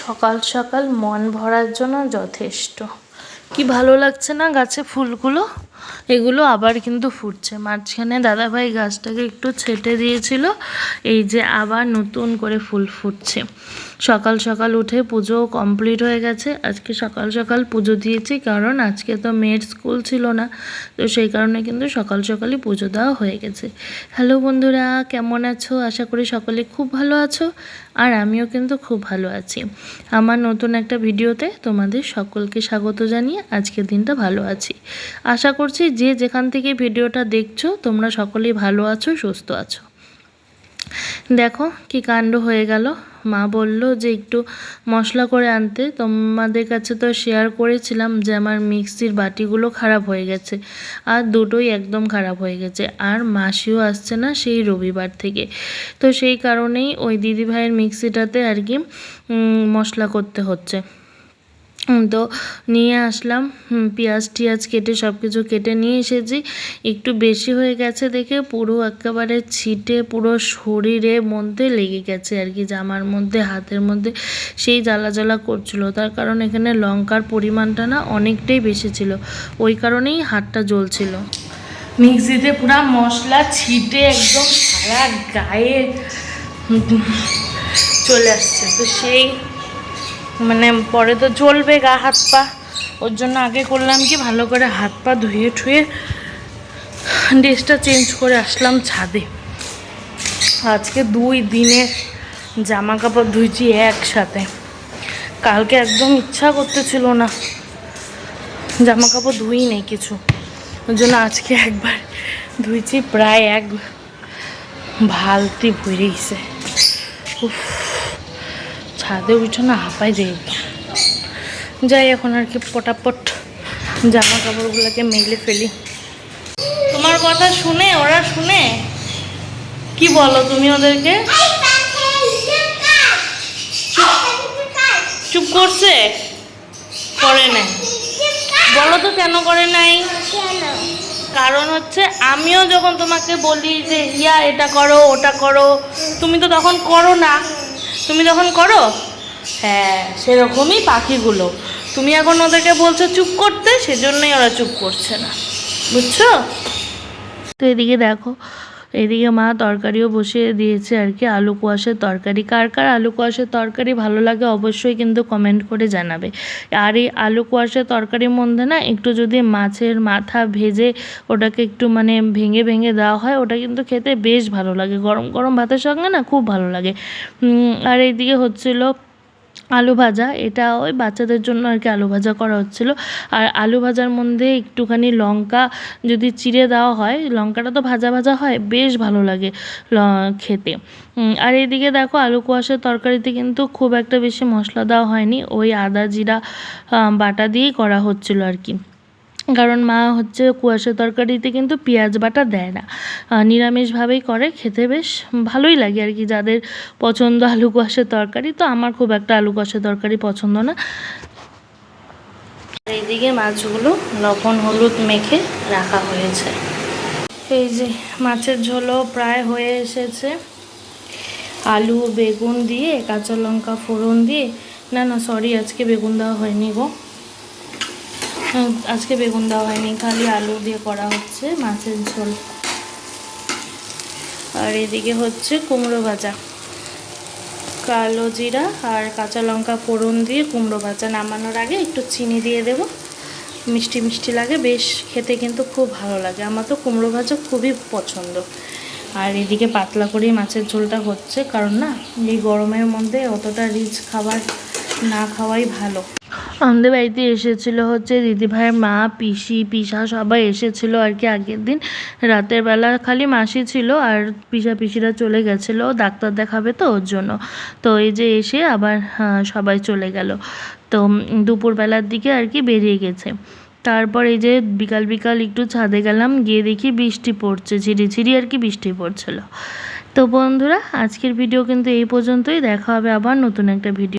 সকাল সকাল মন ভরার জন্য যথেষ্ট। কি ভালো লাগছে না গাছে ফুলগুলো, এগুলো আবার কিন্তু ফুটছে। মাঝখানে দাদাভাই গাছটাকে একটু ছেটে দিয়েছিল, এই যে আবার নতুন করে ফুল ফুটছে। সকাল সকাল উঠে পুজো কমপ্লিট হয়ে গেছে। আজকে সকাল সকাল পুজো দিয়েছি, কারণ আজকে তো মেয়ের স্কুল ছিল না, তো সেই কারণে কিন্তু সকাল সকালই পুজো দেওয়া হয়ে গেছে। হ্যালো বন্ধুরা, কেমন আছো? আশা করি সকলে খুব ভালো আছো, আর আমিও কিন্তু খুব ভালো আছি। আমার নতুন একটা ভিডিওতে তোমাদের সকলকে স্বাগত জানিয়ে আজকের দিনটা ভালো আছি। আশা করছি যে যেখান থেকে ভিডিওটা দেখছো তোমরা সকলেই ভালো আছো, সুস্থ আছো। দেখো কি কাণ্ড হয়ে গেল। মা বলল যে একটু মশলা করে আনতে। তোমাদের কাছে তো শেয়ার করেছিলাম যে আমার মিক্সির বাটিগুলো খারাপ হয়ে গেছে, আর দুটোই একদম খারাপ হয়ে গেছে। আর মাসিও আসছে না সেই রবিবার থেকে, তো সেই কারণেই ওই দিদিভাইয়ের মিক্সিটাতে আর কি মশলা করতে হচ্ছে। তো নিয়ে আসলাম, পেঁয়াজ টিয়াজ কেটে সব কিছু কেটে নিয়ে এসেছি। একটু বেশি হয়ে গেছে দেখে পুরো একেবারে ছিটে পুরো শরীরের মধ্যে লেগে গেছে আর কি, জামার মধ্যে হাতের মধ্যে সেই জ্বালা জ্বালা করছিল। তার কারণ এখানে লঙ্কার পরিমাণটা না অনেকটাই বেশি ছিল, ওই কারণেই হাতটা জ্বলছিল। মিক্সিতে পুরো মশলা ছিটে একদম সারা গায়ে চলে আসছে। তো সেই মানে পরে তো জ্বলবে গা হাত পা, ওর জন্য আগে করলাম কি ভালো করে হাত পা ধুয়ে ঠুয়ে ড্রেসটা চেঞ্জ করে আসলাম ছাদে। আজকে 2 দিনের জামা কাপড় ধুইছি একসাথে। কালকে একদম ইচ্ছা করতেছিল না, জামা কাপড় ধুই নেই কিছু, ওর জন্য আজকে একবার ধুইছি, প্রায় এক বালতি ভরে গেছে। ছাদে উঠে না হাঁপাই দিয়ে যাই, এখন আর কি পটাপট জামা কাপড়গুলোকে মেলে ফেলি। তোমার কথা শুনে ওরা শুনে কি বলো তুমি ওদেরকে? চুপ করছে, করে নাই। বলো তো কেন করে নাই? কারণ হচ্ছে আমিও যখন তোমাকে বলি যে হিয়া এটা করো ওটা করো, তুমি তো তখন করো না। তুমি যখন করো, হ্যাঁ সেরকমই পাখিগুলো, তুমি এখন ওদেরকে বলছো চুপ করতে, সেজন্যই ওরা চুপ করছে না, বুঝছো? তো এদিকে দেখো, এদিকে মা তরকারিও বসিয়ে দিয়েছে আর কি, আলু কোয়াশের তরকারি। কার কার আলু কোয়াশের তরকারি ভালো লাগে অবশ্যই কিন্তু কমেন্ট করে জানাবে। আর এই আলু কোয়াশের তরকারির মধ্যে না একটু যদি মাছের মাথা ভেজে ওটাকে একটু মানে ভেঙে ভেঙে দেওয়া হয়, ওটা কিন্তু খেতে বেশ ভালো লাগে, গরম গরম ভাতের সঙ্গে না খুব ভালো লাগে। আর এইদিকে হচ্ছিল আলু ভাজা, এটা ওই বাচ্চাদের জন্য আর কি আলু ভাজা করা হচ্ছিলো। আর আলু ভাজার মধ্যে একটুখানি লঙ্কা যদি চিড়ে দেওয়া হয়, লঙ্কাটা তো ভাজা ভাজা হয়, বেশ ভালো লাগে খেতে। আর এইদিকে দেখো আলু কোয়াশের তরকারিতে কিন্তু খুব একটা বেশি মশলা দেওয়া হয়নি, ওই আদা জিরা বাটা দিয়েই করা হচ্ছিলো আর কি। কারণ মা হচ্ছে কুয়াশা তরকারিতে কিন্তু পেঁয়াজ বাটা দেয় না, নিরামিষভাবেই করে, খেতে বেশ ভালোই লাগে আর কি। যাদের পছন্দ আলু কুয়াশার তরকারি, তো আমার খুব একটা আলু কুয়াশার তরকারি পছন্দ না। এইদিকে মাছগুলো লবণ হলুদ মেখে রাখা হয়েছে। এই যে মাছের ঝোলও প্রায় হয়ে এসেছে। আলু বেগুন দিয়ে কাঁচা লঙ্কা ফোড়ন দিয়ে, না সরি আজকে বেগুন দেওয়া হয়নি গো, আজকে বেগুন দেওয়া হয়নি, খালি আলু দিয়ে করা হচ্ছে মাছের ঝোল। আর এদিকে হচ্ছে কুমড়ো ভাজা, কালো জিরা আর কাঁচা লঙ্কা ফোড়ন দিয়ে কুমড়ো ভাজা। নামানোর আগে একটু চিনি দিয়ে দেব, মিষ্টি মিষ্টি লাগে বেশ খেতে, কিন্তু খুব ভালো লাগে। আমার তো কুমড়ো ভাজা খুবই পছন্দ। আর এদিকে পাতলা করেই মাছের ঝোলটা হচ্ছে, কারণ না এই গরমের মধ্যে অতটা রিচ খাবার না খাওয়াই ভালো। আমাদের বাড়িতে এসেছিলো হচ্ছে দিদিভাইয়ের মা, পিসি পিসা সবাই এসেছিলো আর কি আগের দিন রাতের বেলা। খালি মাসি ছিল, আর পিসা পিসিরা চলে গেছিলো ডাক্তার দেখাবে, তো ওর জন্য। তো এই যে এসে আবার সবাই চলে গেল, তো দুপুরবেলার দিকে আর কি বেরিয়ে গেছে। তারপর এই যে বিকাল বিকাল একটু ছাদে গেলাম, গিয়ে দেখি বৃষ্টি পড়ছে, ঝিরিঝিরি আর কি বৃষ্টি পড়ছিল। তো বন্ধুরা আজকের ভিডিও কিন্তু এই পর্যন্তই, দেখা হবে আবার নতুন একটা ভিডিও।